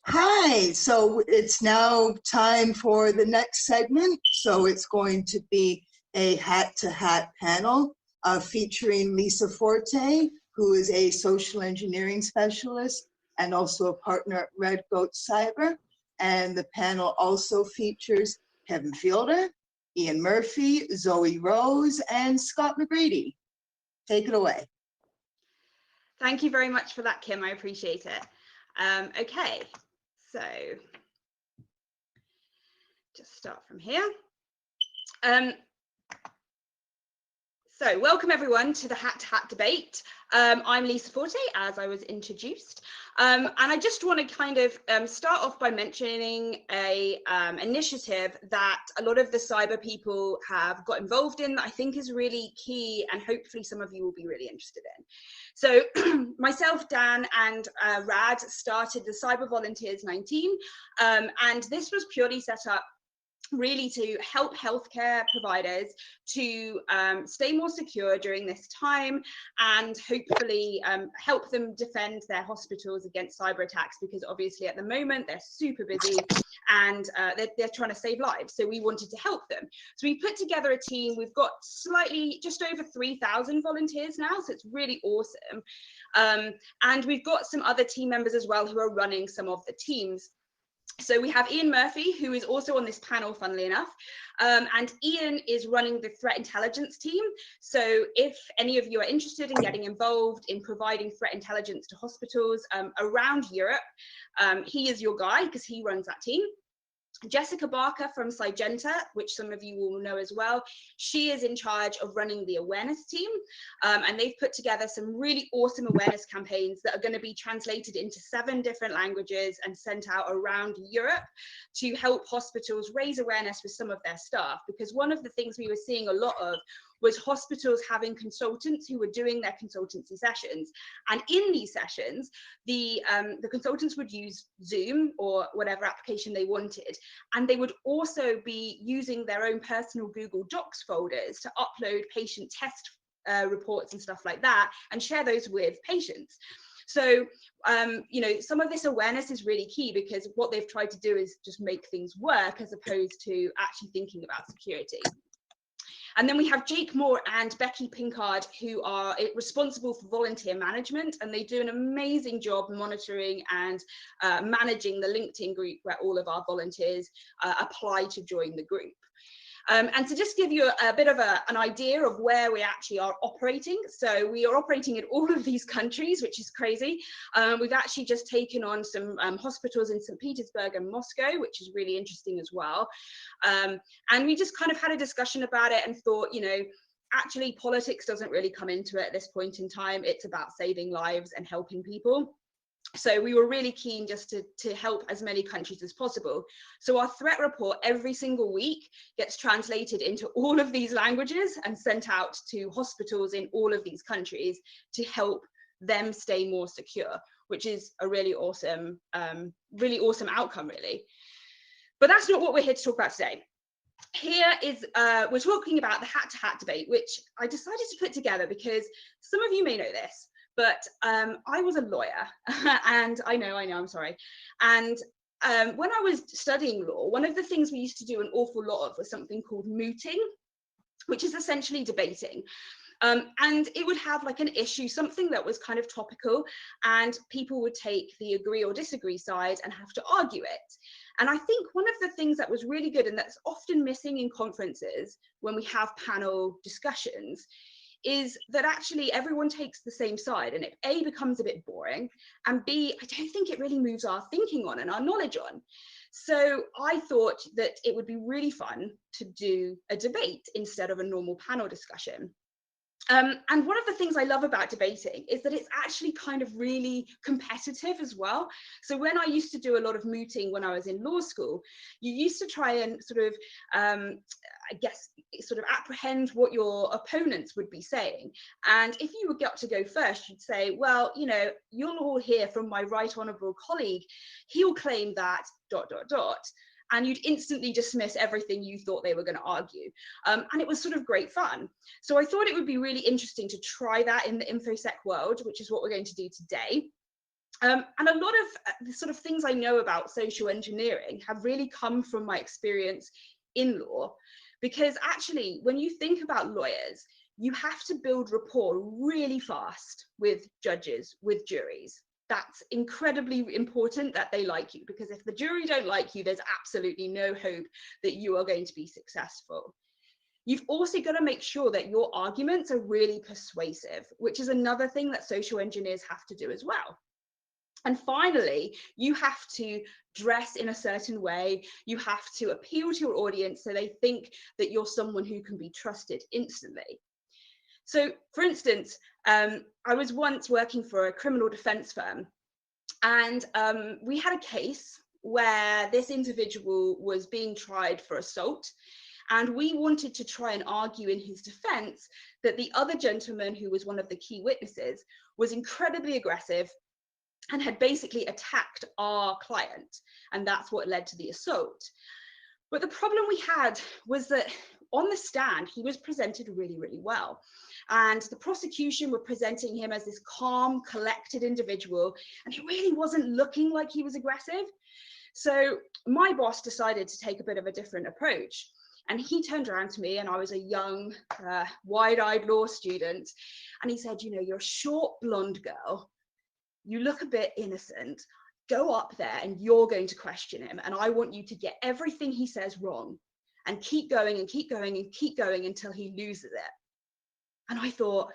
Hi, so it's now time for the next segment. So it's going to be a hat-to-hat panel featuring Lisa Forte, who is a social engineering specialist and also a partner at Red Goat Cyber. And the panel also features Kevin Fielder, Ian Murphy, Zoe Rose, and Scott McGrady. Take it away. Thank you very much for that, Kim. I appreciate it. Okay. So just start from here. So welcome everyone to the Hat to Hat debate. I'm Lisa Forte, as I was introduced. And I just want to kind of start off by mentioning a initiative that a lot of the cyber people have got involved in that I think is really key, and hopefully some of you will be really interested in. So myself, Dan, and Rad started the Cyber Volunteers 19, and this was purely set up really to help healthcare providers to stay more secure during this time, and hopefully help them defend their hospitals against cyber attacks, because obviously at the moment they're super busy and they're trying to save lives. So we wanted to help them. So we put together a team. We've got just over 3,000 volunteers now, so it's really awesome. And we've got some other team members as well who are running some of the teams. So we have Ian Murphy, who is also on this panel, funnily enough, and Ian is running the threat intelligence team. So if any of you are interested in getting involved in providing threat intelligence to hospitals around Europe, he is your guy, because he runs that team. Jessica Barker from Sygenta, which some of you will know as well, she is in charge of running the awareness team, and they've put together some really awesome awareness campaigns that are going to be translated into 7 different languages and sent out around Europe to help hospitals raise awareness with some of their staff. Because one of the things we were seeing a lot of was hospitals having consultants who were doing their consultancy sessions, and in these sessions the consultants would use Zoom or whatever application they wanted, and they would also be using their own personal Google Docs folders to upload patient test reports and stuff like that, and share those with patients. So you know, some of this awareness is really key, because what they've tried to do is just make things work as opposed to actually thinking about security. And then we have Jake Moore and Becky Pinkard, who are responsible for volunteer management, and they do an amazing job monitoring and managing the LinkedIn group where all of our volunteers apply to join the group. And to just give you a bit of an idea of where we actually are operating. So we are operating in all of these countries, which is crazy. We've actually just taken on some hospitals in St. Petersburg and Moscow, which is really interesting as well. And we just kind of had a discussion about it and thought, you know, actually politics doesn't really come into it at this point in time. It's about saving lives and helping people. So we were really keen just to help as many countries as possible. So our threat report every single week gets translated into all of these languages and sent out to hospitals in all of these countries to help them stay more secure, which is a really awesome outcome, really. But that's not what we're here to talk about today. Here is, we're talking about the Hat to Hat debate, which I decided to put together because some of you may know this, but I was a lawyer, and I know, I'm sorry. And when I was studying law, one of the things we used to do an awful lot of was something called mooting, which is essentially debating. And it would have like an issue, something that was kind of topical, and people would take the agree or disagree side and have to argue it. And I think one of the things that was really good, and that's often missing in conferences when we have panel discussions, is that actually everyone takes the same side, and it A, becomes a bit boring, and B, I don't think it really moves our thinking on and our knowledge on. So I thought that it would be really fun to do a debate instead of a normal panel discussion. And one of the things I love about debating is that it's actually kind of really competitive as well. So when I used to do a lot of mooting when I was in law school, you used to try and sort of, I guess, sort of apprehend what your opponents would be saying. And if you got to go first, you'd say, well, you know, you'll all hear from my right honourable colleague, he'll claim that ... And you'd instantly dismiss everything you thought they were going to argue. And it was sort of great fun. So I thought it would be really interesting to try that in the InfoSec world, which is what we're going to do today. And a lot of the sort of things I know about social engineering have really come from my experience in law, because actually, when you think about lawyers, you have to build rapport really fast with judges, with juries. That's incredibly important that they like you, because if the jury don't like you, there's absolutely no hope that you are going to be successful. You've also got to make sure that your arguments are really persuasive, which is another thing that social engineers have to do as well. And finally, you have to dress in a certain way. You have to appeal to your audience so they think that you're someone who can be trusted instantly. So, for instance, I was once working for a criminal defense firm, and we had a case where this individual was being tried for assault, and we wanted to try and argue in his defense that the other gentleman, who was one of the key witnesses, was incredibly aggressive and had basically attacked our client, and that's what led to the assault. But the problem we had was that on the stand, he was presented really, really well. And the prosecution were presenting him as this calm, collected individual, and he really wasn't looking like he was aggressive. So my boss decided to take a bit of a different approach. And he turned around to me, and I was a young, wide-eyed law student. And he said, you know, you're a short, blonde girl. You look a bit innocent. Go up there and you're going to question him. And I want you to get everything he says wrong and keep going and keep going and keep going until he loses it. And I thought,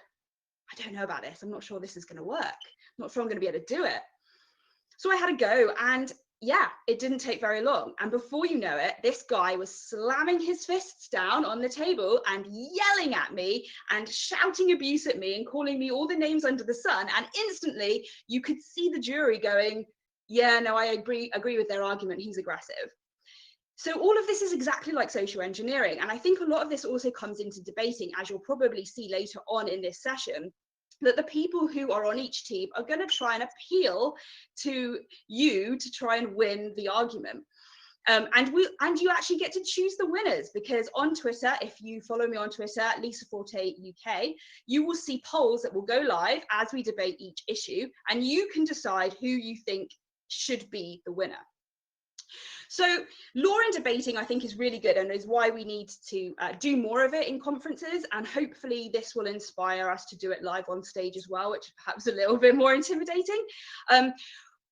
I don't know about this. I'm not sure this is going to work. I'm not sure I'm going to be able to do it. So I had a go, and yeah, it didn't take very long. And before you know it, this guy was slamming his fists down on the table and yelling at me and shouting abuse at me and calling me all the names under the sun. And instantly you could see the jury going, yeah, no, I agree with their argument. He's aggressive. So all of this is exactly like social engineering. And I think a lot of this also comes into debating, as you'll probably see later on in this session, that the people who are on each team are going to try and appeal to you to try and win the argument. And you actually get to choose the winners, because on Twitter, if you follow me on Twitter, Lisa Forte UK, you will see polls that will go live as we debate each issue, and you can decide who you think should be the winner. So law and debating, I think, is really good, and is why we need to do more of it in conferences, and hopefully this will inspire us to do it live on stage as well, which is perhaps a little bit more intimidating.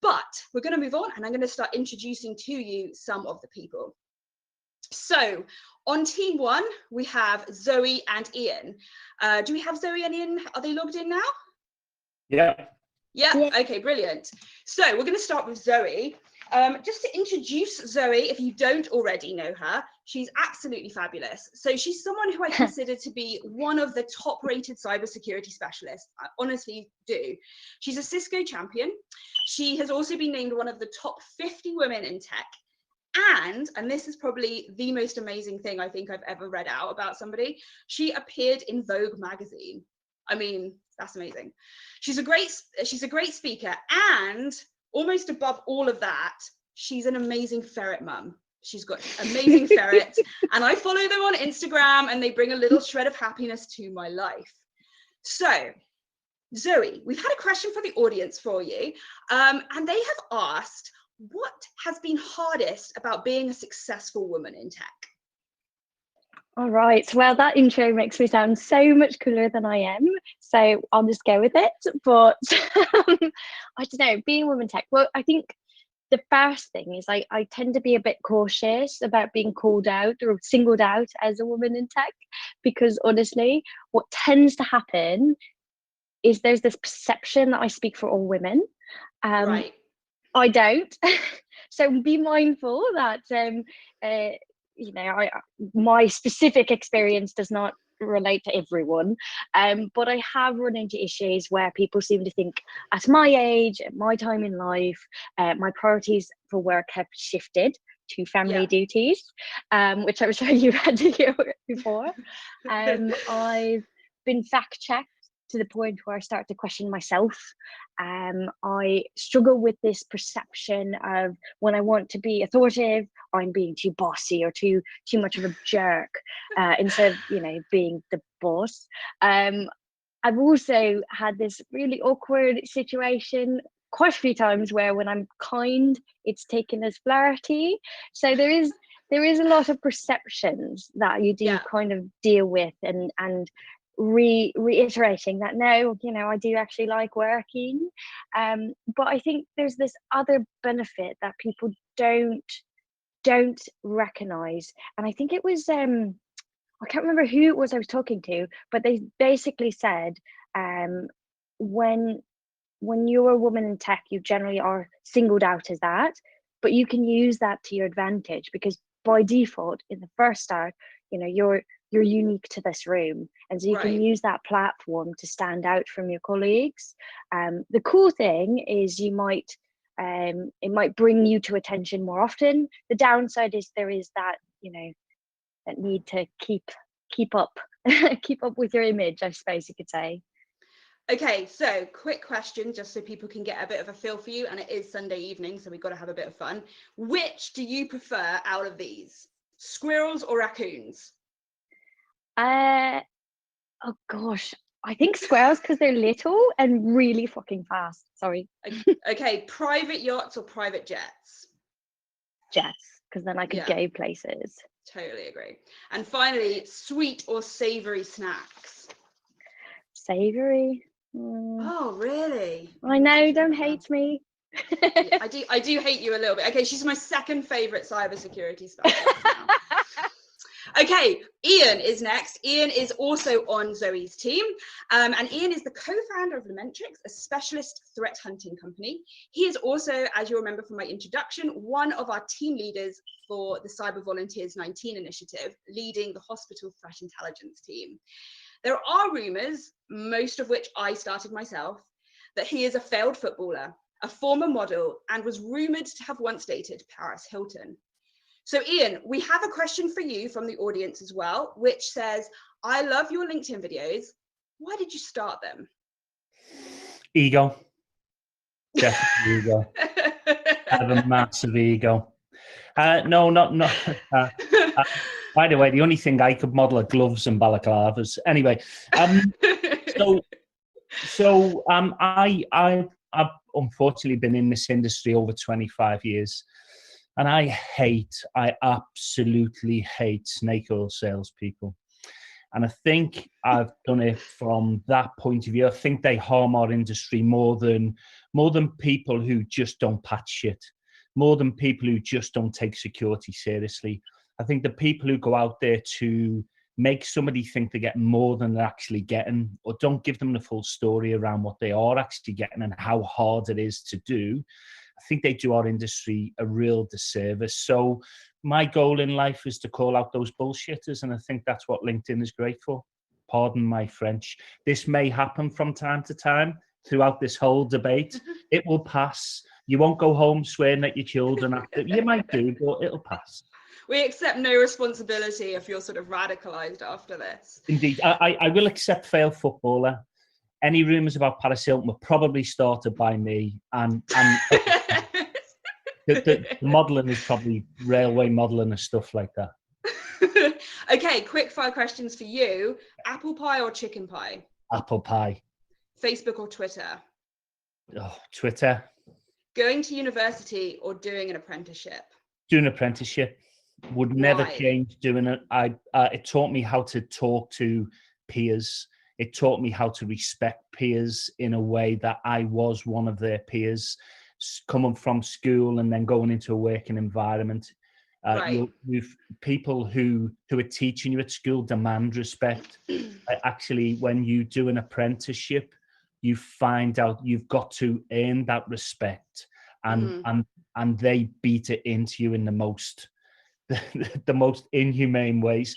But we're going to move on, and I'm going to start introducing to you some of the people. So on team one, we have Zoe and Ian. Do we have Zoe and Ian? Are they logged in now? Yeah. Yeah, okay, brilliant. So we're going to start with Zoe. Just to introduce Zoe, if you don't already know her, she's absolutely fabulous. So she's someone who I consider to be one of the top rated cybersecurity specialists. I honestly do. She's a Cisco champion. She has also been named one of the top 50 women in tech. And this is probably the most amazing thing I think I've ever read out about somebody, she appeared in Vogue magazine. I mean, that's amazing. She's a great speaker, and almost above all of that, she's an amazing ferret mum. She's got amazing ferrets, and I follow them on Instagram, and they bring a little shred of happiness to my life. So, Zoe, we've had a question for the audience for you, and they have asked, what has been hardest about being a successful woman in tech? All right, well, that intro makes me sound so much cooler than I am, so I'll just go with it. But I don't know, being a woman in tech, well, I think the first thing is I tend to be a bit cautious about being called out or singled out as a woman in tech, because honestly, what tends to happen is there's this perception that I speak for all women. Right. I don't. So be mindful that you know, my specific experience does not relate to everyone. But I have run into issues where people seem to think at my age, at my time in life, my priorities for work have shifted to family duties, which I'm sure you had to hear before. I've been fact checked to the point where I start to question myself. I struggle with this perception of when I want to be authoritative, I'm being too bossy or too much of a jerk, instead of, you know, being the boss. I've also had this really awkward situation quite a few times where when I'm kind, it's taken as flirty. So there is a lot of perceptions that you do kind of deal with, and reiterating that no, you know, I do actually like working. But I think there's this other benefit that people don't recognize, and I think it was I can't remember who it was I was talking to, but they basically said, when you're a woman in tech, you generally are singled out as that, but you can use that to your advantage, because by default in the first start, you know, you're unique to this room, and so you can use that platform to stand out from your colleagues. The cool thing is you might it might bring you to attention more often. The downside is there is that, you know, that need to keep up keep up with your image, I suppose you could say. Okay, so quick question, just so people can get a bit of a feel for you, and it is Sunday evening, so we've got to have a bit of fun. Which do you prefer out of these? Squirrels or raccoons? Oh gosh, I think squirrels, because they're little and really fucking fast. Sorry. Okay, private yachts or private jets? Jets, because then I could go places. Totally agree. And finally, sweet or savory snacks? Savory. Oh, really? I know, don't hate me. Yeah, I do hate you a little bit. Okay, she's my second favorite cybersecurity specialist now. Okay, Ian is next. Ian is also on Zoe's team, and Ian is the co-founder of Lamentrix, a specialist threat hunting company. He is also, as you'll remember from my introduction, one of our team leaders for the Cyber Volunteers 19 initiative, leading the hospital threat intelligence team. There are rumours, most of which I started myself, that he is a failed footballer, a former model, and was rumoured to have once dated Paris Hilton. So Ian, we have a question for you from the audience as well, which says, I love your LinkedIn videos. Why did you start them? Ego. Definitely ego. I have a massive ego. No, not. By the way, the only thing I could model are gloves and balaclavas. Anyway, I've unfortunately been in this industry over 25 years. And I absolutely hate snake oil salespeople. And I think I've done it from that point of view. I think they harm our industry more than people who just don't patch shit, more than people who just don't take security seriously. I think the people who go out there to make somebody think they're getting more than they're actually getting, or don't give them the full story around what they are actually getting and how hard it is to do, I think they do our industry a real disservice. So my goal in life is to call out those bullshitters, and I think that's what LinkedIn is great for. Pardon my French. This may happen from time to time throughout this whole debate. It will pass. You won't go home swearing at your children after. You might do, but it'll pass. We accept no responsibility if you're sort of radicalized after this. Indeed. I will accept failed footballer. Any rumours about Paris Hilton were probably started by me, and the modelling is probably railway modelling and stuff like that. Okay, quick fire questions for you. Apple pie or chicken pie? Apple pie. Facebook or Twitter? Oh, Twitter. Going to university or doing an apprenticeship? Doing an apprenticeship. Would never change doing it. It taught me how to talk to peers. It taught me how to respect peers in a way that I was one of their peers, coming from school and then going into a working environment. You've people who are teaching you at school demand respect. Actually, when you do an apprenticeship, you find out you've got to earn that respect, and they beat it into you in the most inhumane ways.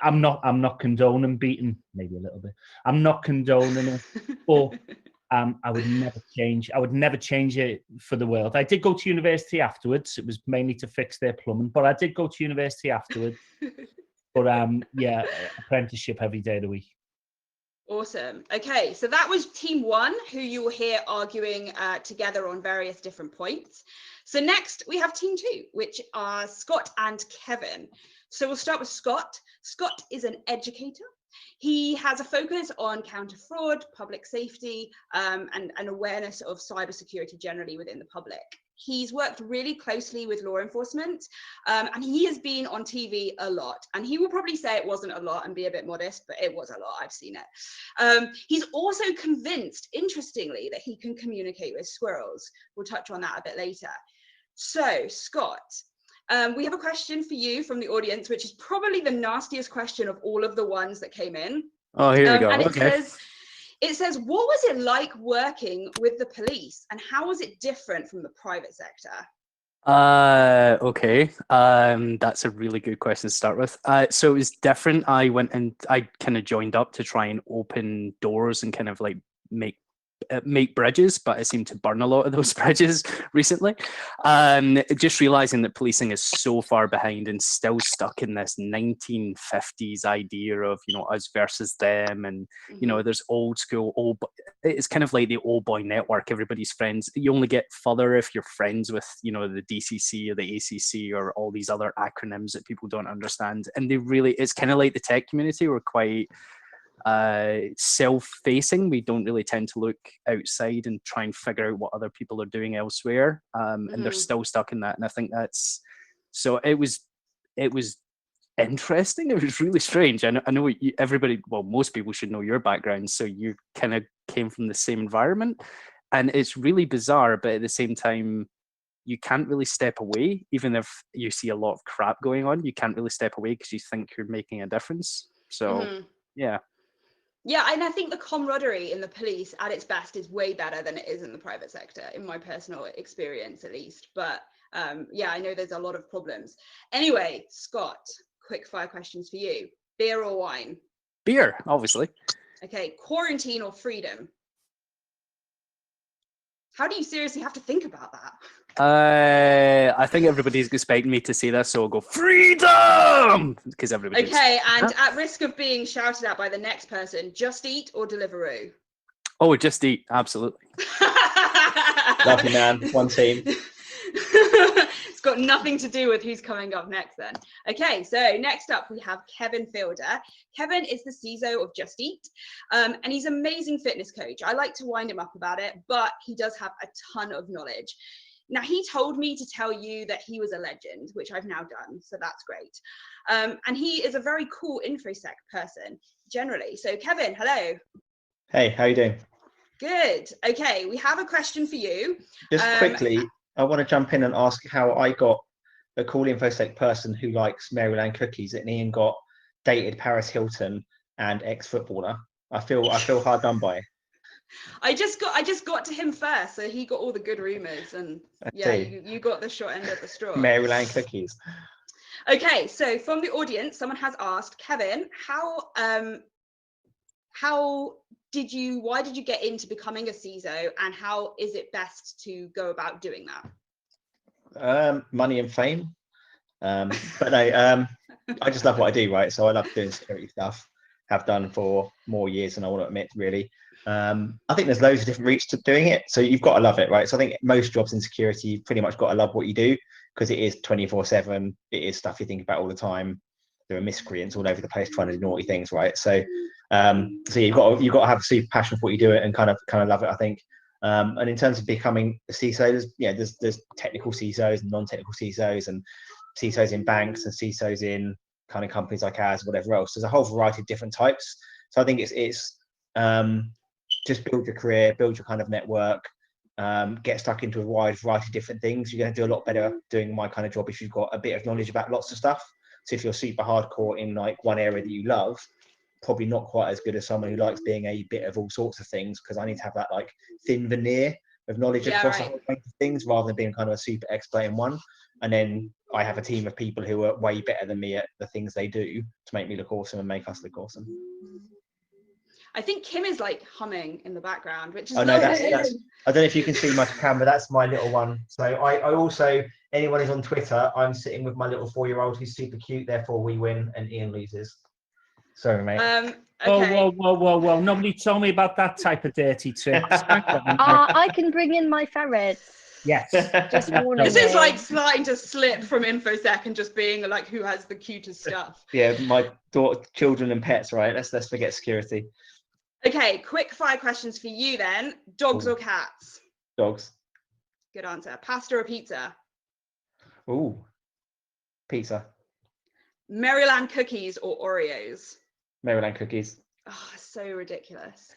I'm not condoning beating, maybe a little bit. I'm not condoning it, but I would never change it for the world. I did go to university afterwards. It was mainly to fix their plumbing, but I did go to university afterwards. But yeah, apprenticeship every day of the week. Awesome. Okay, so that was team one, who you will hear arguing together on various different points. So next we have team two, which are Scott and Kevin. So we'll start with Scott. Scott is an educator. He has a focus on counter fraud, public safety, and awareness of cybersecurity generally within the public. He's worked really closely with law enforcement, and he has been on TV a lot. And he will probably say it wasn't a lot and be a bit modest, but it was a lot. I've seen it. He's also convinced, interestingly, that he can communicate with squirrels. We'll touch on that a bit later. So, Scott, we have a question for you from the audience, which is probably the nastiest question of all of the ones that came in. Oh, here we go. And Okay. It says, what was it like working with the police, and how was it different from the private sector? Okay. That's a really good question to start with. So it was different. I went and I kind of joined up to try and open doors and kind of like make bridges, but I seem to burn a lot of those bridges recently. Just realizing that policing is so far behind and still stuck in this 1950s idea of, you know, us versus them, and you know, there's old school, it's kind of like the old boy network. Everybody's friends. You only get further if you're friends with, you know, the DCC or the ACC or all these other acronyms that people don't understand. And it's kind of like the tech community. We're quite self-facing. We don't really tend to look outside and try and figure out what other people are doing elsewhere, and they're still stuck in that. And I think that's so. It was interesting. It was really strange. I know everybody. Well, most people should know your background, so you kind of came from the same environment, and it's really bizarre. But at the same time, you can't really step away, even if you see a lot of crap going on. You can't really step away because you think you're making a difference. So yeah. Yeah, and I think the camaraderie in the police at its best is way better than it is in the private sector, in my personal experience at least. But yeah, I know there's a lot of problems. Anyway, Scott, quick fire questions for you. Beer or wine? Beer, obviously. Okay, quarantine or freedom? How do you seriously have to think about that? I think everybody's expecting me to say this, so I'll go freedom because everybody's okay. And at risk of being shouted at by the next person, Just Eat or Deliveroo? Oh, Just Eat, absolutely. Lovely man, one team. It's got nothing to do with who's coming up next then. Okay, so next up we have Kevin Fielder. Kevin is the CISO of Just Eat, and he's an amazing fitness coach. I like to wind him up about it, but he does have a ton of knowledge. Now, he told me to tell you that he was a legend, which I've now done, so that's great. And he is a very cool InfoSec person, generally. So, Kevin, hello. Hey, how you doing? Good. Okay, we have a question for you. Just quickly, I want to jump in and ask how I got a cool InfoSec person who likes Maryland cookies, and Ian got dated Paris Hilton and ex-footballer. I feel hard done by. I just got to him first, so he got all the good rumors, and yeah, you got the short end of the straw. Maryland cookies. Okay, so from the audience, someone has asked, Kevin, why did you get into becoming a CISO, and how is it best to go about doing that? Money and fame. But no, I just love what I do, right? So I love doing security stuff. Have done for more years than I want to admit, really. I think there's loads of different routes to doing it, so you've got to love it, right? So I think most jobs in security, you've pretty much got to love what you do, because it is 24/7. It is stuff you think about all the time. There are miscreants all over the place trying to do naughty things, right? So so you've got to have a super passion for what you do and kind of love it, I think. And in terms of becoming a CISO, there's technical CISOs and non-technical CISOs, and CISOs in banks and CISOs in kind of companies like ours, whatever else. There's a whole variety of different types. So I think it's just build your career, build your kind of network, get stuck into a wide variety of different things. You're going to do a lot better doing my kind of job if you've got a bit of knowledge about lots of stuff. So if you're super hardcore in like one area that you love, probably not quite as good as someone who likes being a bit of all sorts of things, because I need to have that like thin veneer of knowledge across a whole range of things rather than being kind of a super expert in one. And then I have a team of people who are way better than me at the things they do to make me look awesome and make us look awesome. I think Kim is like humming in the background, which is Oh no, lovely. that's I don't know if you can see my camera. That's my little one. So I also, anyone who's on Twitter, I'm sitting with my little 4-year-old who's super cute. Therefore, we win and Ian loses. Sorry, mate. Okay. Whoa. Nobody told me about that type of dirty tricks. I can bring in my ferret. Yes. Just warning This is you. like starting to slip from InfoSec and just being like who has the cutest stuff. Yeah, my daughter, children and pets, right? Let's forget security. Okay, quick fire questions for you then. Dogs or cats? Dogs. Good answer. Pasta or pizza? Ooh, pizza. Maryland cookies or Oreos? Maryland cookies. Oh, so ridiculous.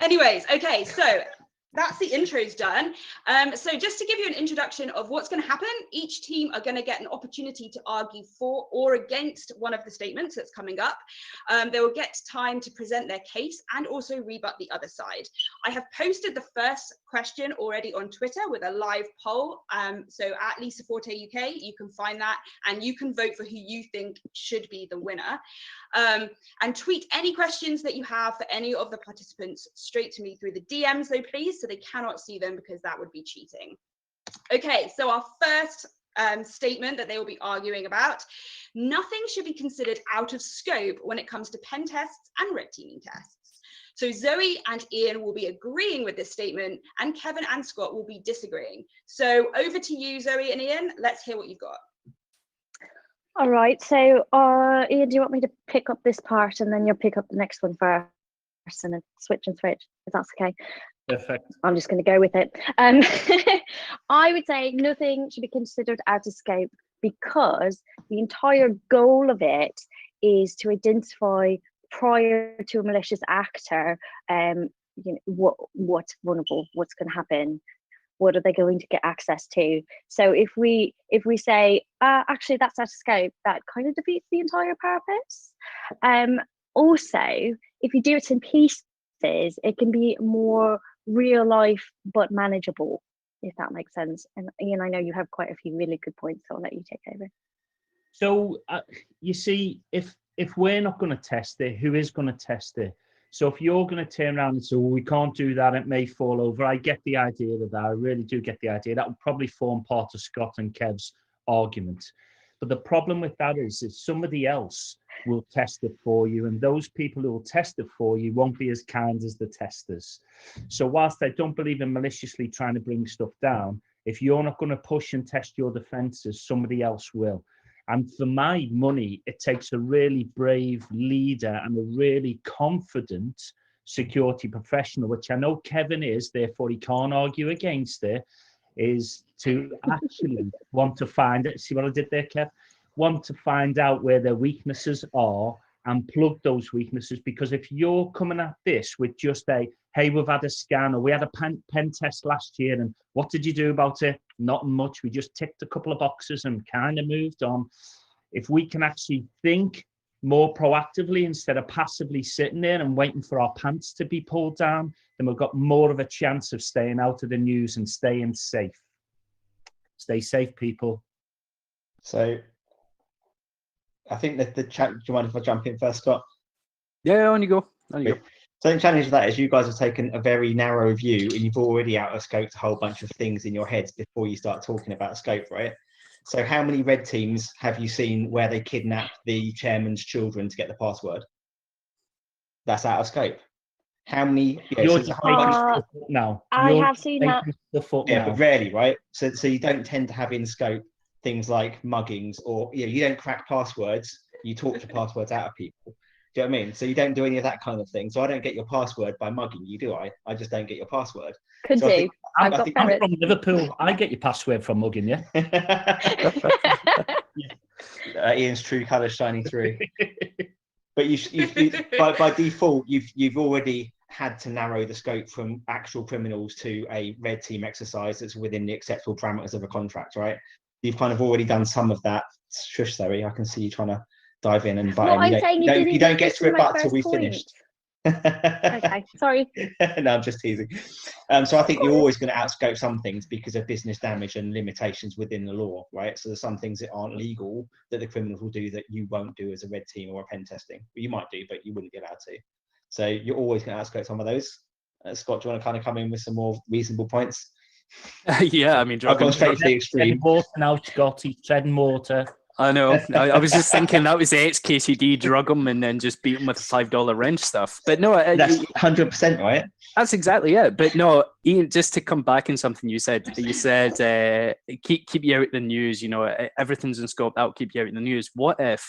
Anyways, okay, so that's the intros done. So just to give you an introduction of what's going to happen, each team are going to get an opportunity to argue for or against one of the statements that's coming up. They will get time to present their case and also rebut the other side. I have posted the first question already on Twitter with a live poll. So at Lisa Forte UK, you can find that and you can vote for who you think should be the winner. And tweet any questions that you have for any of the participants straight to me through the DMs though, please, so they cannot see them because that would be cheating. Okay, so our first statement that they will be arguing about: nothing should be considered out of scope when it comes to pen tests and red teaming tests. So Zoe and Ian will be agreeing with this statement and Kevin and Scott will be disagreeing. So over to you, Zoe and Ian. Let's hear what you've got. All right, so Ian, do you want me to pick up this part and then you'll pick up the next one first and then switch, if that's okay? Perfect. I'm just going to go with it. I would say nothing should be considered out of scope because the entire goal of it is to identify prior to a malicious actor, what's vulnerable, what's going to happen, what are they going to get access to. So if we say actually that's out of scope, that kind of defeats the entire purpose. Also, if you do it in pieces, it can be more real life but manageable, if that makes sense. And Ian, I know you have quite a few really good points, so I'll let you take over. So you see, if we're not going to test it, who is going to test it? So if you're going to turn around and say, well, we can't do that, it may fall over. I get the idea of that. I really do get the idea. That would probably form part of Scott and Kev's argument. But the problem with that is somebody else will test it for you, and those people who will test it for you won't be as kind as the testers. So whilst I don't believe in maliciously trying to bring stuff down, if you're not going to push and test your defences, somebody else will. And for my money, it takes a really brave leader and a really confident security professional, which I know Kevin is, therefore he can't argue against it, is to actually want to find it. See what I did there, Kev? Want to find out where their weaknesses are and plug those weaknesses. Because if you're coming at this with just a, hey, we've had a scan or we had a pen test last year and what did you do about it? Not much. We just ticked a couple of boxes and kind of moved on. If we can actually think more proactively instead of passively sitting there and waiting for our pants to be pulled down, then we've got more of a chance of staying out of the news and staying safe. Stay safe, people. So I think that the chat, do you mind if I jump in first, Scott? Yeah, on you go. On you go. So the challenge of that is you guys have taken a very narrow view and you've already out of scoped a whole bunch of things in your heads before you start talking about scope, right? So how many red teams have you seen where they kidnap the chairman's children to get the password? That's out of scope. How many? You're just making the foot now. I have seen that. Yeah, but rarely, right? So you don't tend to have in scope things like muggings or you don't crack passwords. You talk to passwords out of people. Do you know what I mean? So you don't do any of that kind of thing. So I don't get your password by mugging you, do I? I just don't get your password. Could so do. I'm from Liverpool. I get your password from mugging you. Ian's true colours shining through. But by default, you've already had to narrow the scope from actual criminals to a red team exercise that's within the acceptable parameters of a contract, right? You've kind of already done some of that. Shush, Zoe, I can see you trying to dive in and butt in. You don't get to rebut till we finished. Okay, sorry. No, I'm just teasing. So I think you're always going to outscope some things because of business damage and limitations within the law, right? So there's some things that aren't legal that the criminals will do that you won't do as a red team or a pen testing. You might do, but you wouldn't be allowed to. So you're always going to outscope some of those. Scott, do you want to kind of come in with some more reasonable points? Yeah, I mean, I've gone straight to the Treading extreme. water now, Scott. He's treading water. I know. I was just thinking that was the ex-KCD, drug them and then just beat them with the $5 wrench stuff. But no, That's 100% right. that's exactly it. But no, Ian, just to come back on something you said keep you out of the news. You know, everything's in scope. That'll keep you out in the news. What if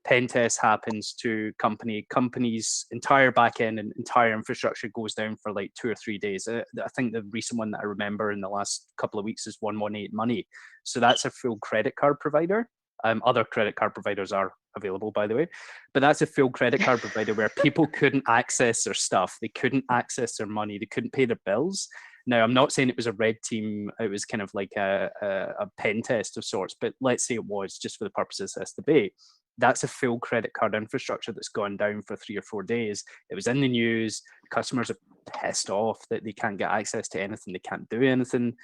pen test happens to companies' entire back end and entire infrastructure goes down for like 2 or 3 days? I think the recent one that I remember in the last couple of weeks is 118 Money. So that's a full credit card provider. Other credit card providers are available, by the way, but that's a full credit card provider where people couldn't access their stuff. They couldn't access their money. They couldn't pay their bills. Now, I'm not saying it was a red team. It was kind of like a pen test of sorts, but let's say it was just for the purposes of this debate. That's a full credit card infrastructure that's gone down for 3 or 4 days. It was in the news. Customers are pissed off that they can't get access to anything. They can't do anything.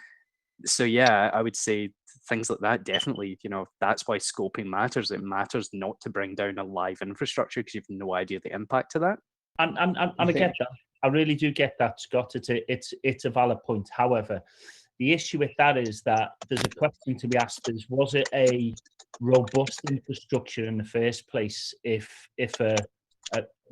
So yeah, I would say things like that, definitely, you know, that's why scoping matters. It matters not to bring down a live infrastructure because you've no idea the impact of that. And I get that. I really do get that, Scott. It's a valid point. However, the issue with that is that there's a question to be asked: was it a robust infrastructure in the first place? If a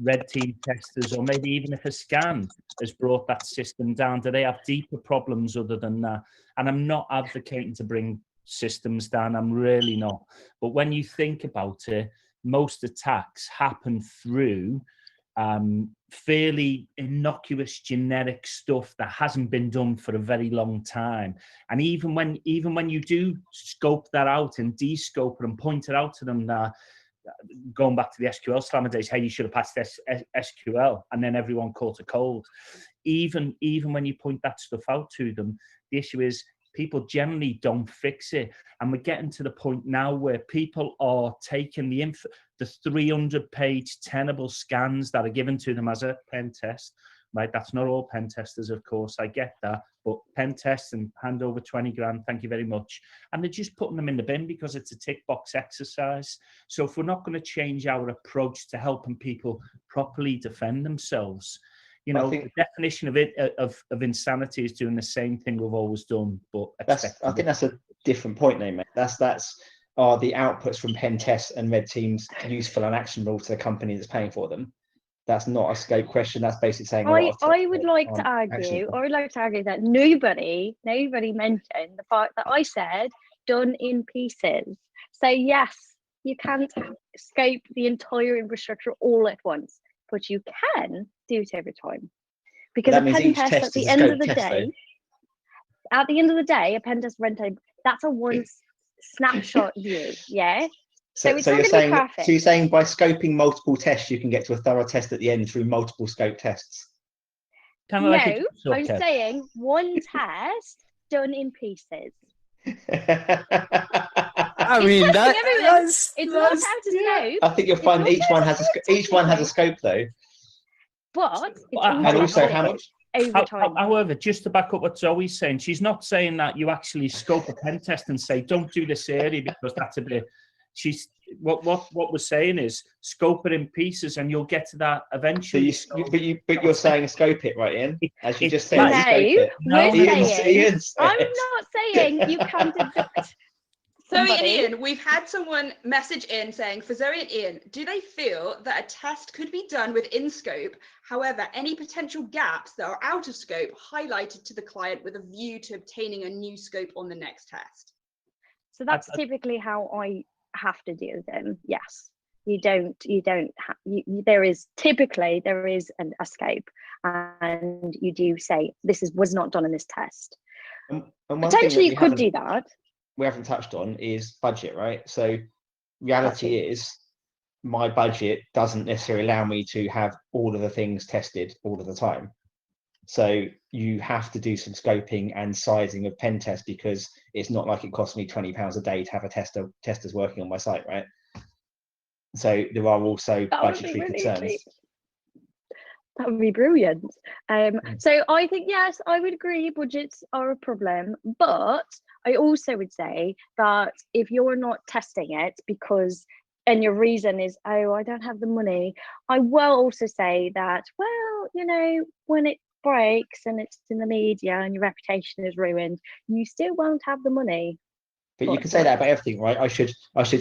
red team testers, or maybe even if a scan has brought that system down, do they have deeper problems other than that? And I'm not advocating to bring systems down. I'm really not. But when you think about it, most attacks happen through fairly innocuous generic stuff that hasn't been done for a very long time. And even when you do scope that out and de-scope it and point it out to them that, going back to the SQL slammer days, hey, you should have passed SQL, and then everyone caught a cold. Even when you point that stuff out to them, the issue is people generally don't fix it. And we're getting to the point now where people are taking the 300-page tenable scans that are given to them as a pen test, right? That's not all pen testers, of course, I get that, but pen tests and hand over 20 grand, thank you very much. And they're just putting them in the bin because it's a tick box exercise. So if we're not going to change our approach to helping people properly defend themselves, you know, the definition of insanity is doing the same thing we've always done. But I think that's a different point, though, mate. That's are the outputs from pen tests and red teams useful and actionable to the company that's paying for them? That's not a scope question. That's basically saying I would like to argue that nobody mentioned the fact that I said done in pieces. So yes, you can't scope the entire infrastructure all at once, but you can do it over time. Because a pen test at the end of the day, a pen test runtime, that's a once snapshot view, yeah. So you're saying by scoping multiple tests, you can get to a thorough test at the end through multiple scope tests? No, I'm saying one test done in pieces. I mean, it's not out of scope. I think you'll find each one has a scope though. But and also how much. However, just to back up what Zoe's saying, she's not saying that you actually scope a pen test and say, don't do this area because that's a bit. What we're saying is scope it in pieces and you'll get to that eventually. But you're saying scope it, right, Ian? As you just said, I'm not saying you can't deduct. Zoe and Ian, we've had someone message in saying, for Zoe and Ian, do they feel that a test could be done within scope? However, any potential gaps that are out of scope highlighted to the client with a view to obtaining a new scope on the next test? So that's typically how I have to deal with them. Yes, there is a scope, and you do say this was not done in this test. And potentially you could do that. We haven't touched on is budget, right? So reality is my budget doesn't necessarily allow me to have all of the things tested all of the time. So you have to do some scoping and sizing of pen tests because it's not like it costs me £20 a day to have testers working on my site, right? So there are also budgetary concerns. That would be brilliant. So I think, yes, I would agree budgets are a problem, but I also would say that if you're not testing it because, and your reason is, oh, I don't have the money, I will also say that, well, you know, when it breaks and it's in the media and your reputation is ruined, you still won't have the money. But you can say that about everything, right? I should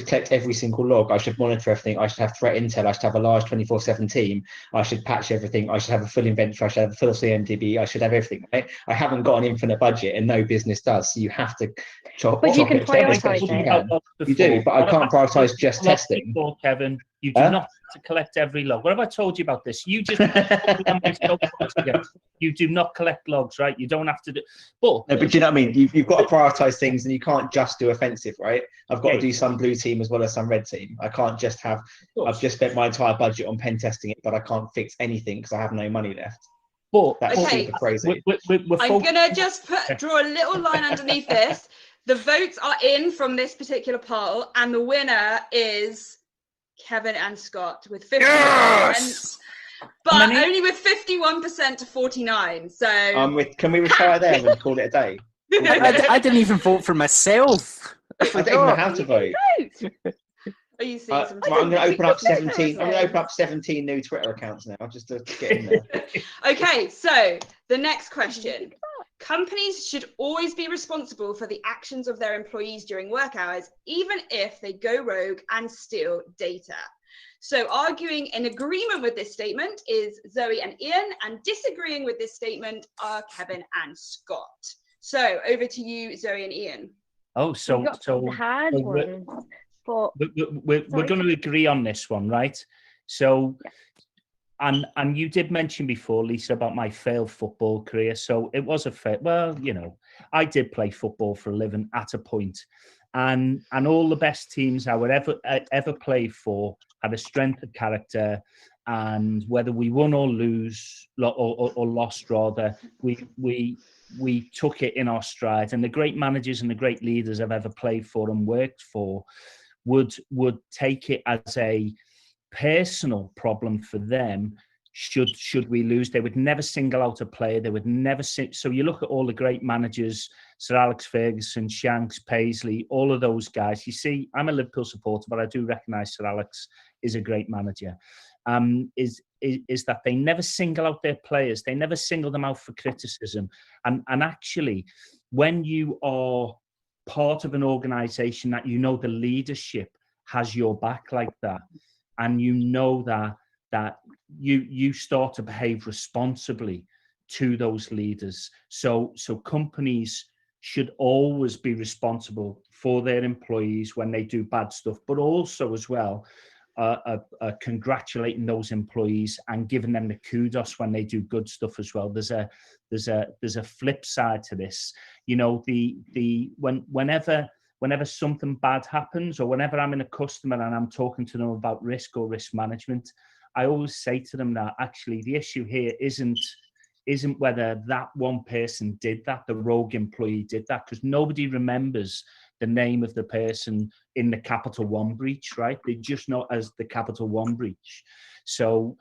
collect every single log. I should monitor everything. I should have threat intel. I should have a large 24/7 team. I should patch everything. I should have a full inventory. I should have a full CMDB. I should have everything, right? I haven't got an infinite budget, and no business does. So you have to chop But you can it down as prioritise best you it. can. You do, but I can't prioritize just testing. Before, Kevin, you do not have to collect every log. What have I told you about this? You just you do not collect logs, right? You don't have to do. No, but you know what I mean? You've got to prioritize things, and you can't just do offensive, right? I've got to do some blue team as well as some red team. I can't just have. I've just spent my entire budget on pen testing it, but I can't fix anything because I have no money left. But that's Okay. super crazy. I'm gonna just draw a little line underneath this. The votes are in from this particular poll, and the winner is Kevin and Scott with 50%. Yes! But only with 51% to 49. So can we retire there and call it a day? I didn't even vote for myself. I don't even know how to vote. Are you seeing some? I'm going to open up 17. I'm going to open up 17 new Twitter accounts now, just to get in there. Okay, so the next question. Companies should always be responsible for the actions of their employees during work hours, even if they go rogue and steal data. So arguing in agreement with this statement is Zoe and Ian, and disagreeing with this statement are Kevin and Scott. So over to you, Zoe and Ian. Oh, so we're going to agree on this one, right? So, and you did mention before, Lisa, about my failed football career. So it was a fail. Well, you know, I did play football for a living at a point, and all the best teams I would ever play for had a strength of character, and whether we won or lose or lost rather, we took it in our stride. And the great managers and the great leaders I've ever played for and worked for would take it as a personal problem for them should we lose. They would never single out a player. They would never so you look at all the great managers, Sir Alex Ferguson, Shanks, Paisley, all of those guys. You see, I'm a Liverpool supporter, but I do recognise Sir Alex is a great manager. Is that they never single out their players. They never single them out for criticism. And actually, when you are part of an organisation that you know the leadership has your back like that, and you know that you start to behave responsibly to those leaders. So companies should always be responsible for their employees when they do bad stuff, but also as well congratulating those employees and giving them the kudos when they do good stuff as well. There's a flip side to this. You know, whenever something bad happens, or whenever I'm in a customer and I'm talking to them about risk or risk management, I always say to them that actually the issue here isn't whether that one person did that, the rogue employee did that, because nobody remembers the name of the person in the Capital One breach, right? They just know as the Capital One breach. So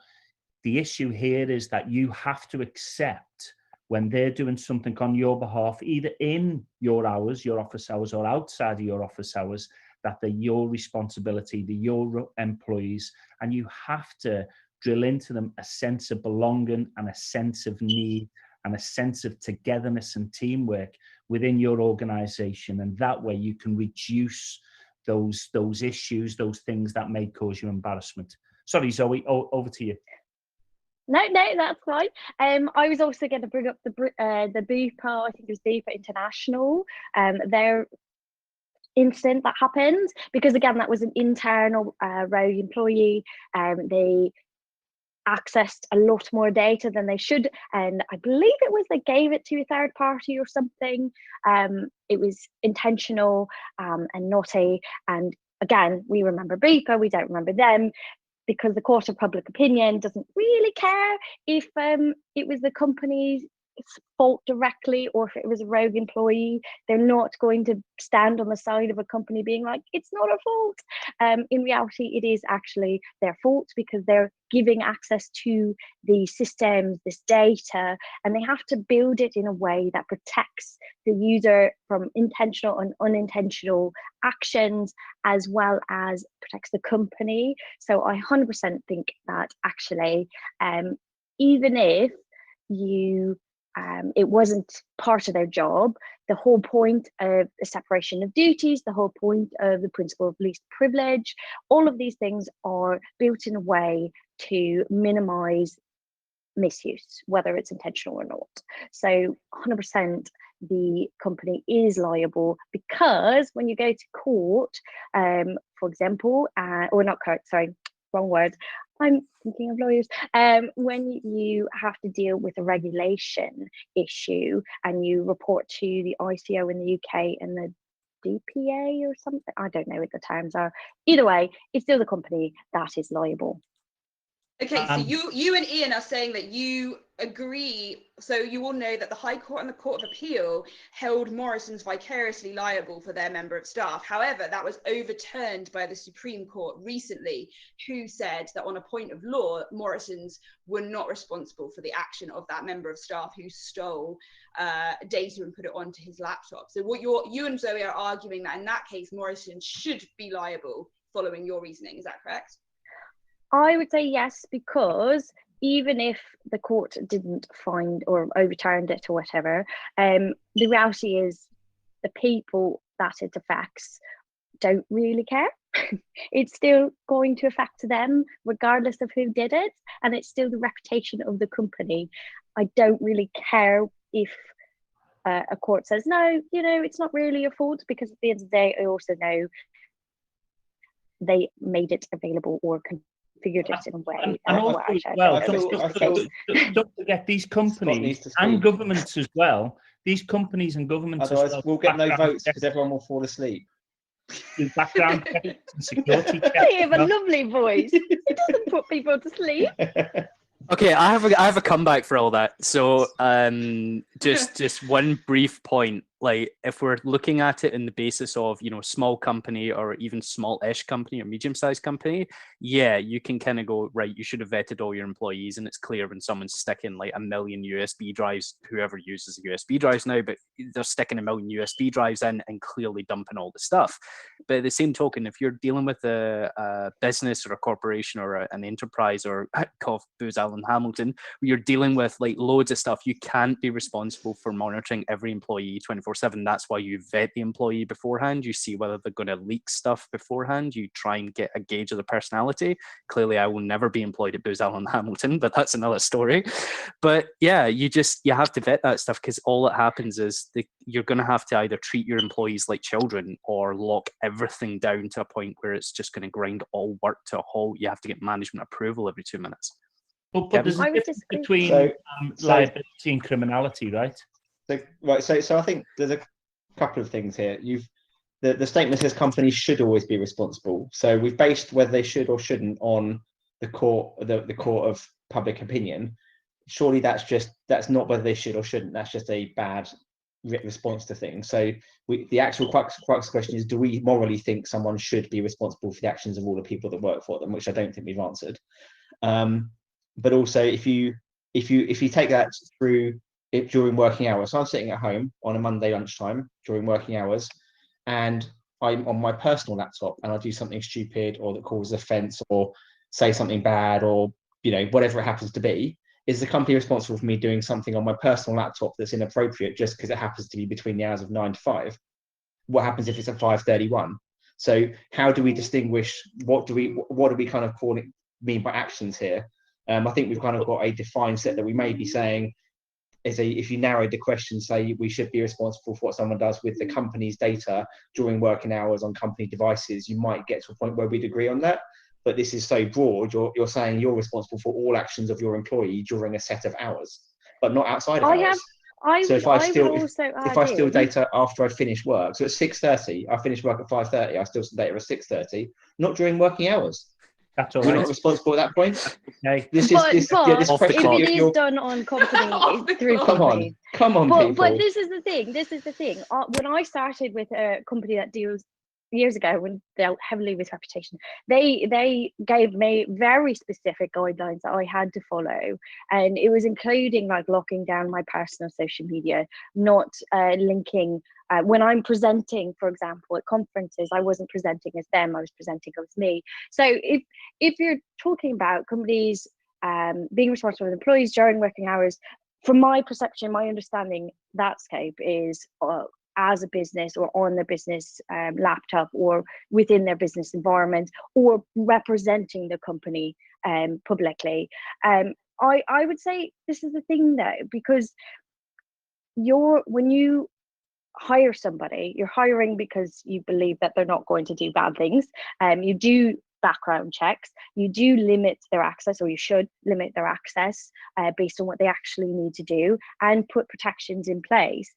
the issue here is that you have to accept when they're doing something on your behalf, either in your hours, your office hours, or outside of your office hours, that they're your responsibility, they're your employees, and you have to drill into them a sense of belonging and a sense of need and a sense of togetherness and teamwork within your organization. And that way you can reduce those issues, those things that may cause you embarrassment. Sorry, Zoe, over to you. No, that's fine. I was also going to bring up the Bupa, I think it was Bupa International, their incident that happened, because again, that was an internal rogue employee. They accessed a lot more data than they should, and I believe it was they gave it to a third party or something. It was intentional and naughty. And again, we remember Bupa, we don't remember them, because the court of public opinion doesn't really care if it was the company fault directly, or if it was a rogue employee, they're not going to stand on the side of a company being like, it's not a fault. In reality, it is actually their fault because they're giving access to the systems, this data, and they have to build it in a way that protects the user from intentional and unintentional actions, as well as protects the company. So I 100% think that actually, even if it wasn't part of their job, the whole point of the separation of duties, the whole point of the principle of least privilege, all of these things are built in a way to minimize misuse, whether it's intentional or not. So 100% the company is liable, because when you go to court, for example, or not court, sorry, wrong word, I'm thinking of lawyers. When you have to deal with a regulation issue and you report to the ICO in the UK and the DPA or something, I don't know what the terms are. Either way, it's still the company that is liable. Okay, so you and Ian are saying that you agree. So you all know that the High Court and the Court of Appeal held Morrison's vicariously liable for their member of staff. However, that was overturned by the Supreme Court recently, who said that on a point of law, Morrison's were not responsible for the action of that member of staff who stole data and put it onto his laptop. So what you and Zoe are arguing that in that case, Morrison should be liable following your reasoning. Is that correct? I would say yes, because even if the court didn't find or overturned it or whatever, the reality is the people that it affects don't really care. It's still going to affect them regardless of who did it, and it's still the reputation of the company. I don't really care if a court says, no, it's not really your fault, because at the end of the day, I also know they made it available or figured it in a way. And also, don't forget these companies and governments as well. These companies and governments Otherwise, as well. we'll get no votes because everyone will fall asleep. Background checks and security checks. You have a lovely voice. It doesn't put people to sleep. Okay, I have a comeback for all that. So just one brief point. Like, if we're looking at it in the basis of, small company or even small-ish company or medium-sized company, yeah, you can kind of go, right, you should have vetted all your employees, and it's clear when someone's sticking like 1 million USB drives, whoever uses USB drives now, but they're sticking 1 million USB drives in and clearly dumping all the stuff. But at the same token, if you're dealing with a business or a corporation or an enterprise, or call Booz Allen Hamilton, where you're dealing with like loads of stuff, you can't be responsible for monitoring every employee 24/7. That's why you vet the employee beforehand. You see whether they're going to leak stuff beforehand. You try and get a gauge of the personality. Clearly, I will never be employed at Booz Allen Hamilton, but that's another story. But yeah, you have to vet that stuff, because all that happens is you're going to have to either treat your employees like children or lock everything down to a point where it's just going to grind all work to a halt. You have to get management approval every 2 minutes. But there's a difference between liability and criminality, right? So I think there's a couple of things here. The statement says companies should always be responsible. So we've based whether they should or shouldn't on the court of public opinion. Surely that's not whether they should or shouldn't. That's just a bad response to things. So the actual crux question is, do we morally think someone should be responsible for the actions of all the people that work for them? Which I don't think we've answered. But also, if you take that through it during working hours. So I'm sitting at home on a Monday lunchtime during working hours, and I'm on my personal laptop and I do something stupid or that causes offence or say something bad or whatever it happens to be. Is the company responsible for me doing something on my personal laptop that's inappropriate just because it happens to be between the hours of 9 to 5? What happens if it's at 5:31? So how do we distinguish? What do we kind of mean by actions here? I think we've kind of got a defined set that we may be saying. If you narrowed the question, say we should be responsible for what someone does with the company's data during working hours on company devices, you might get to a point where we'd agree on that. But this is so broad, you're saying you're responsible for all actions of your employee during a set of hours, but not outside of hours. So if I steal data after I finish work, so at 6:30, I finish work at 5:30, I steal some data at 6:30, not during working hours. That's all You're not right. responsible at that point. Okay. This But this Off the if clock. it is done on company Off the through clock. companies, Come on, people. but this is the thing. When I started with a company that deals years ago, when dealt heavily with reputation, they gave me very specific guidelines that I had to follow, and it was including like locking down my personal social media, not linking. When I'm presenting, for example, at conferences, I wasn't presenting as them; I was presenting as me. So if you're talking about companies being responsible for employees during working hours, from my perception, my understanding, that scope is as a business or on their business laptop or within their business environment or representing the company publicly. I would say this is the thing though, because when you hire somebody, you're hiring because you believe that they're not going to do bad things. You do background checks, you do limit their access, or you should limit their access based on what they actually need to do, and put protections in place.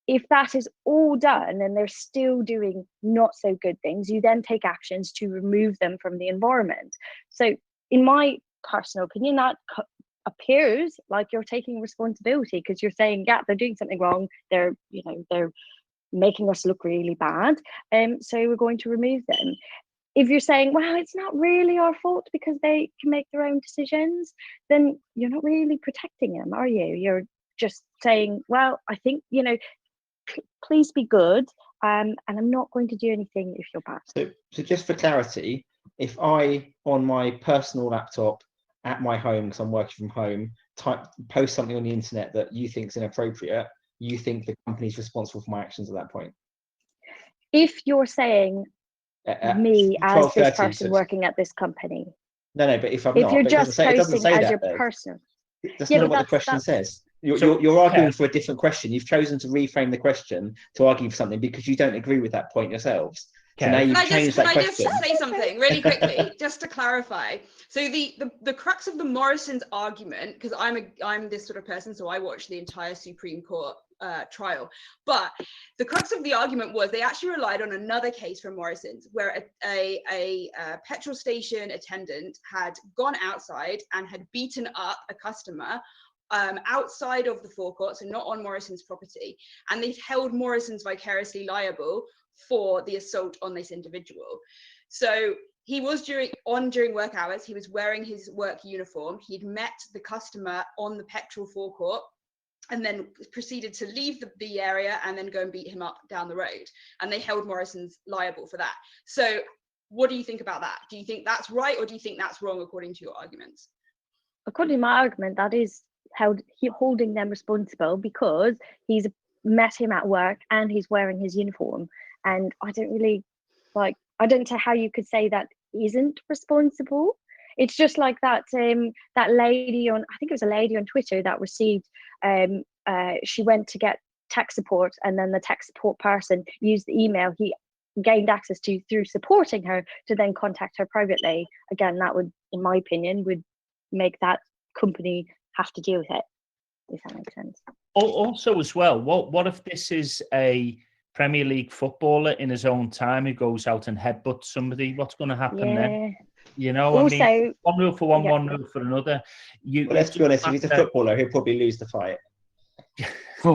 If that is all done and they're still doing not so good things, you then take actions to remove them from the environment. So in my personal opinion, that appears like you're taking responsibility, because you're saying, yeah, they're doing something wrong, they're making us look really bad, so we're going to remove them. If you're saying, well, it's not really our fault because they can make their own decisions, then you're not really protecting them, are you? You're just saying, well, I think, please be good, and I'm not going to do anything if you're bad. So just for clarity, if I, on my personal laptop at my home, because I'm working from home, post something on the internet that you think is inappropriate, you think the company's responsible for my actions at that point? If you're saying me as this person working at this company. No, but if I'm if not, you're but just it doesn't say as that, your though. personal. That's not what the question says. You're arguing for a different question. You've chosen to reframe the question to argue for something because you don't agree with that point yourselves. So now you've changed that question. Can I just say something really quickly, just to clarify? So the crux of the Morrison's argument, because I'm this sort of person, so I watched the entire Supreme Court trial, but the crux of the argument was they actually relied on another case from Morrison's, where a petrol station attendant had gone outside and had beaten up a customer outside of the forecourt, so not on Morrison's property, and they held Morrison's vicariously liable for the assault on this individual. So he was during work hours, he was wearing his work uniform, he'd met the customer on the petrol forecourt, and then proceeded to leave the area and then go and beat him up down the road. And they held Morrison's liable for that. So what do you think about that? Do you think that's right, or do you think that's wrong according to your arguments? According to my argument, that is holding them responsible, because he's met him at work and he's wearing his uniform. And I don't know how you could say that isn't responsible. It's just like that lady on, I think it was a lady on Twitter that received, she went to get tech support, and then the tech support person used the email he gained access to through supporting her to then contact her privately. Again, that would, in my opinion, would make that company have to deal with it, if that makes sense. Also, as well, what if this is a Premier League footballer in his own time who goes out and headbutts somebody? What's going to happen then? Also, I mean, one rule for one, one rule for another. Let's be honest, if he's a footballer, he'll probably lose the fight. But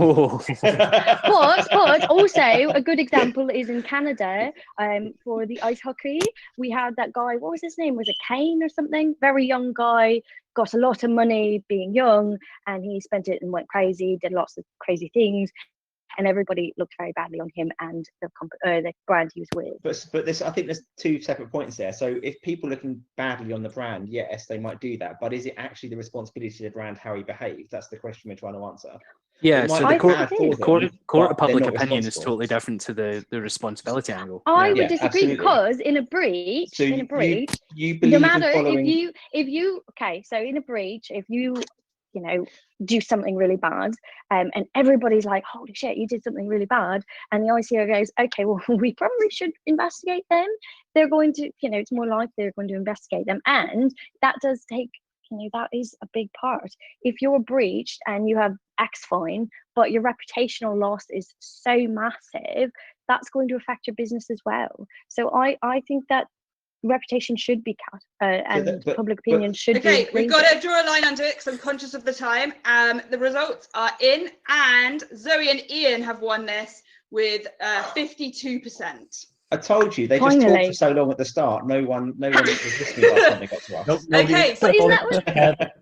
also a good example is in Canada, for the ice hockey, we had that guy, what was his name? Was it Kane or something? Very young guy, got a lot of money being young, and he spent it and went crazy, did lots of crazy things, and everybody looked very badly on him and the brand he was with. But I think there's two separate points there. So if people are looking badly on the brand, yes, they might do that. But is it actually the responsibility of the brand how he behaves? That's the question we're trying to answer. Yeah, so the court of public opinion is totally different to the responsibility angle. I would disagree, because in a breach, you believe no matter following... if you okay, so in a breach, if you do something really bad, and everybody's like, holy shit, you did something really bad, and the ICO goes, okay, well, we probably should investigate them, they're going to, it's more likely they're going to investigate them, and that does take, that is a big part. If you're breached and you have X fine, but your reputational loss is so massive, that's going to affect your business as well. So I think that reputation should be cut, and public opinion should be Okay, included. we've got to draw a line under it because I'm conscious of the time. The results are in, and Zoe and Ian have won this with 52%. I told you, they just talked for so long at the start. No one was listening by the time they got to us. Okay, But isn't that what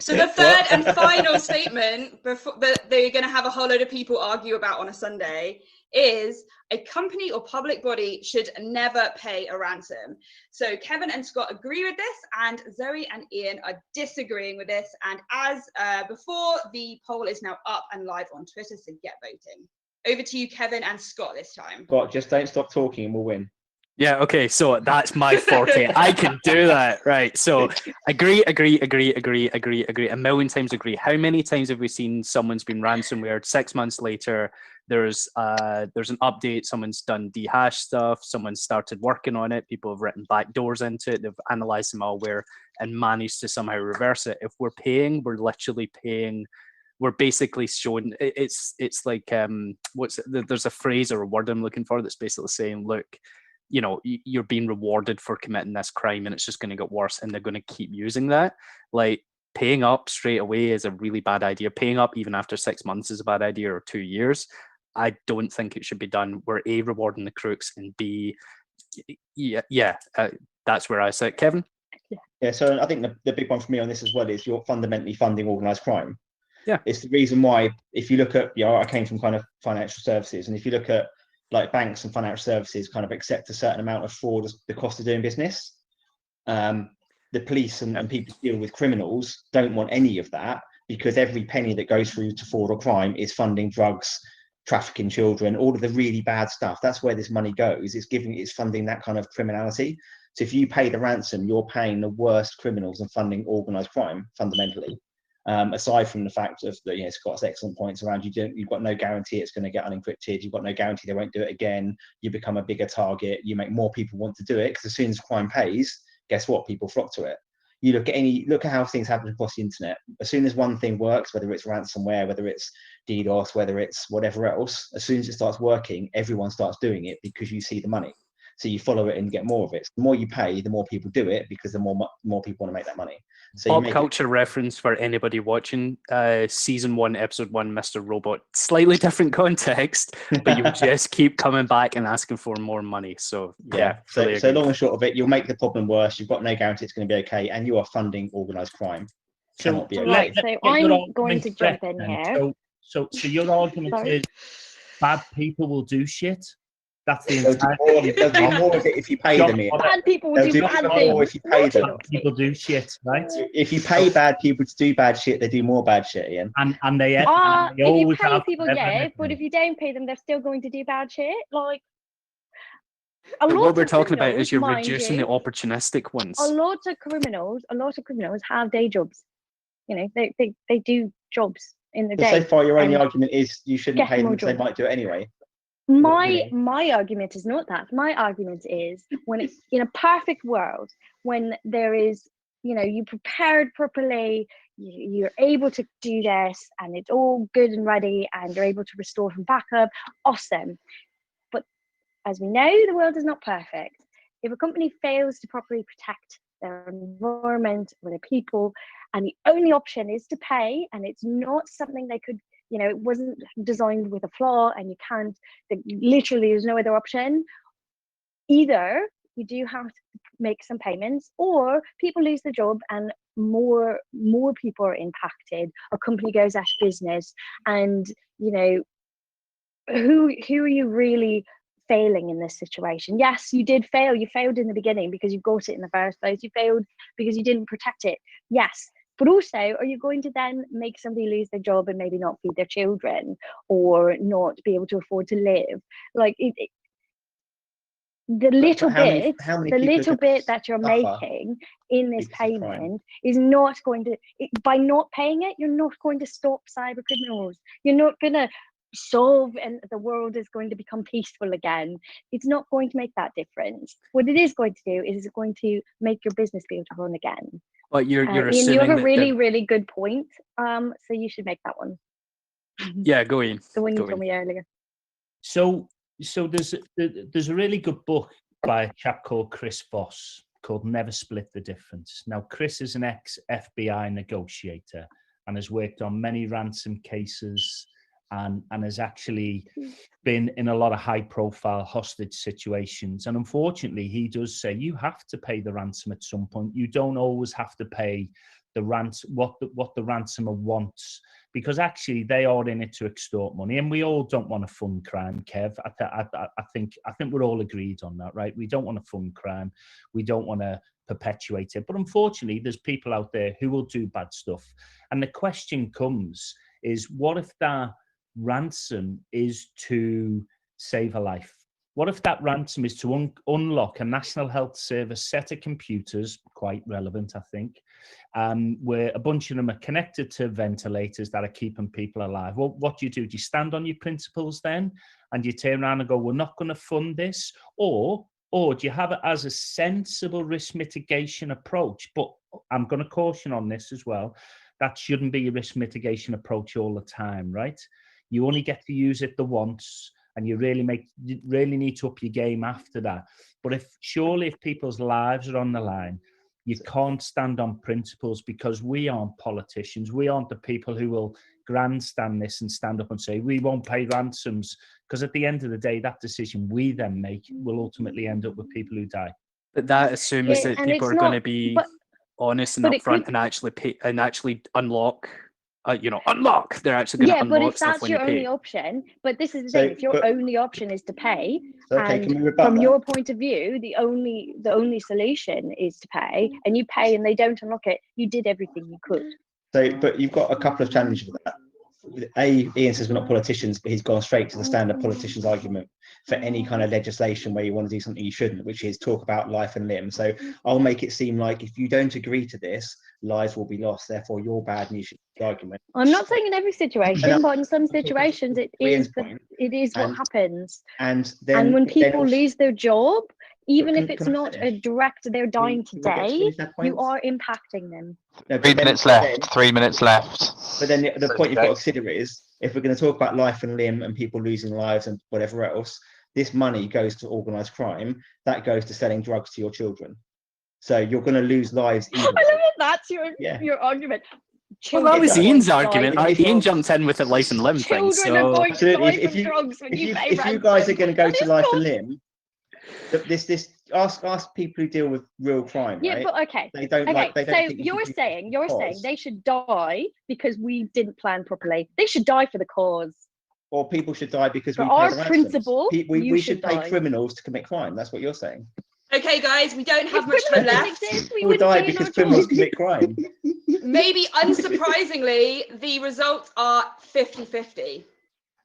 so the third and final statement before that they're going to have a whole load of people argue about on a Sunday is a company or public body should never pay a ransom. So Kevin and Scott agree with this, and Zoe and Ian are disagreeing with this. And as before, the poll is now up and live on Twitter, so get voting. Over to you, Kevin and Scott, this time. Scott, just don't stop talking and we'll win. Yeah, okay, so that's my forte. I can do that, right? So agree, a million times agree. How many times have we seen someone's been ransomware 6 months later? There's an update, someone's done dehash stuff, someone's started working on it, people have written backdoors into it, they've analyzed the malware and managed to somehow reverse it. If we're paying, we're literally paying. We're basically showing it's like there's a phrase or a word I'm looking for that's basically saying, look, you know, you're being rewarded for committing this crime and it's just going to get worse, and they're going to keep using that. Like, paying up straight away is a really bad idea. Paying up even after 6 months is a bad idea, or 2 years. I don't think it should be done. We're A, rewarding the crooks, and B, that's where I sit. Kevin? Yeah, so I think the big one for me on this as well is you're fundamentally funding organised crime. Yeah, it's the reason why, if you look at, I came from kind of financial services, and if you look at like banks and financial services kind of accept a certain amount of fraud as the cost of doing business. The police and people who deal with criminals don't want any of that, because every penny that goes through to fraud or crime is funding drugs, trafficking children, all of the really bad stuff. That's where this money goes. It's funding that kind of criminality. So if you pay the ransom, you're paying the worst criminals and funding organised crime fundamentally. Aside from the fact of that, Scott's excellent points around you've got no guarantee it's going to get unencrypted. You've got no guarantee they won't do it again. You become a bigger target. You make more people want to do it, because as soon as crime pays, guess what? People flock to it. You look at how things happen across the internet. As soon as one thing works, whether it's ransomware, whether it's DDoS, whether it's whatever else, as soon as it starts working, everyone starts doing it because you see the money. So you follow it and get more of it. The more you pay, the more people do it, because the more people want to make that money. So pop culture reference for anybody watching, season 1, episode 1, Mr. Robot. Slightly different context, but you just keep coming back and asking for more money. So yeah. So long and short of it, you'll make the problem worse. You've got no guarantee it's going to be okay, and you are funding organised crime. So I'm going to jump in here. So your argument is bad people will do shit. That's the they'll do more of it if you pay them. Bad people will do bad things. More if you pay them. People do shit, right? If you pay bad people to do bad shit, they do more bad shit, Ian. And they if you pay people, but if you don't pay them, they're still going to do bad shit. Like, what we're talking about is you're reducing the opportunistic ones. A lot of criminals have day jobs. They do jobs in the day. So far, your only argument is you shouldn't pay them because they might do it anyway. My argument is not that. My argument is, when it's in a perfect world, when there is, you prepared properly, you're able to do this, and it's all good and ready, and you're able to restore from backup, awesome. But as we know, the world is not perfect. If a company fails to properly protect their environment or their people, and the only option is to pay, and it's not something they could, it wasn't designed with a flaw, and you can't, literally there's no other option. Either you do have to make some payments, or people lose their job and more people are impacted, a company goes out of business, and who are you really failing in this situation? Yes, you did fail. You failed in the beginning because you got it in the first place. You failed because you didn't protect it. Yes. But also, are you going to then make somebody lose their job and maybe not feed their children, or not be able to afford to live? Like, the little bit that you're making in this payment is not going to, by not paying it, you're not going to stop cyber criminals. You're not going to solve, and the world is going to become peaceful again. It's not going to make that difference. What it is going to do is it's going to make your business be able to run again. But you're Ian, assuming you have a really good point. So you should make that one. Yeah, go in. The one you told me earlier. So there's a really good book by a chap called Chris Voss called Never Split the Difference. Now, Chris is an ex-FBI negotiator and has worked on many ransom cases and has actually been in a lot of high-profile hostage situations. And unfortunately, he does say you have to pay the ransom at some point. You don't always have to pay the what the ransomer wants, because actually they are in it to extort money, and we all don't want to fund crime. Kev, I think we're all agreed on that, right? We don't want to fund crime, we don't want to perpetuate it, but unfortunately, there's people out there who will do bad stuff. And the question comes: is what if that ransom is to save a life? What if that ransom is to unlock a National Health Service set of computers, quite relevant, I think, where a bunch of them are connected to ventilators that are keeping people alive? Well, what do? Do you stand on your principles then? And you turn around and go, we're not going to fund this? Or do you have it as a sensible risk mitigation approach? But I'm going to caution on this as well. That shouldn't be a risk mitigation approach all the time, right? You only get to use it the once, and you really need to up your game after that. But if people's lives are on the line, you can't stand on principles, because we aren't politicians. We aren't the people who will grandstand this and stand up and say, we won't pay ransoms, because at the end of the day, that decision we then make will ultimately end up with people who die. But that assumes that people are going to be honest and upfront and actually pay and actually unlock. Unlock. They're actually going to unlock. But if stuff that's when your you pay. only option, but this is the thing: if your only option is to pay, Okay, and from your point of view, the only solution is to pay, and you pay, and they don't unlock it, you did everything you could. So, but you've got a couple of challenges with that. Ian says we're not politicians, but he's gone straight to the standard politician's argument for any kind of legislation where you want to do something you shouldn't, which is talk about life and limb. So I'll make it seem like if you don't agree to this, lives will be lost, therefore you're bad and you should do the argument. I'm not saying in every situation, but in some situations it is what happens. And when people lose their job, even if it's not finish? a direct, they're dying today, you are impacting them. No, 3 minutes left. 3 minutes left. But then the point you've got to consider is, if we're going to talk about life and limb and people losing lives and whatever else, this money goes to organised crime. That goes to selling drugs to your children. So you're going to lose lives. I love that. That's your argument. Well, that was Ian's argument. Ian jumped in with the life and limb thing. Children are going to die from drugs when you pay if you guys are going to go to life and limb, ask people who deal with real crime. Yeah, right? but okay. They don't so you're saying they should die because we didn't plan properly. They should die for the cause. Or people should die because for we our pay the principle. we should pay criminals to commit crime. That's what you're saying. Okay, guys, we don't have much time left. People die because criminals commit crime. Maybe unsurprisingly, the results are 50-50.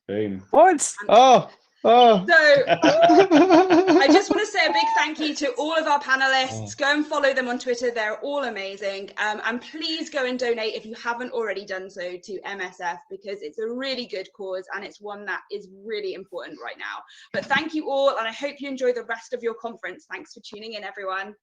Boom. What? Oh. So I just want to say a big thank you to all of our panelists. Go and follow them on Twitter. They're all amazing. And please go and donate if you haven't already done so to MSF, because it's a really good cause and it's one that is really important right now. But thank you all, and I hope you enjoy the rest of your conference. Thanks for tuning in, everyone.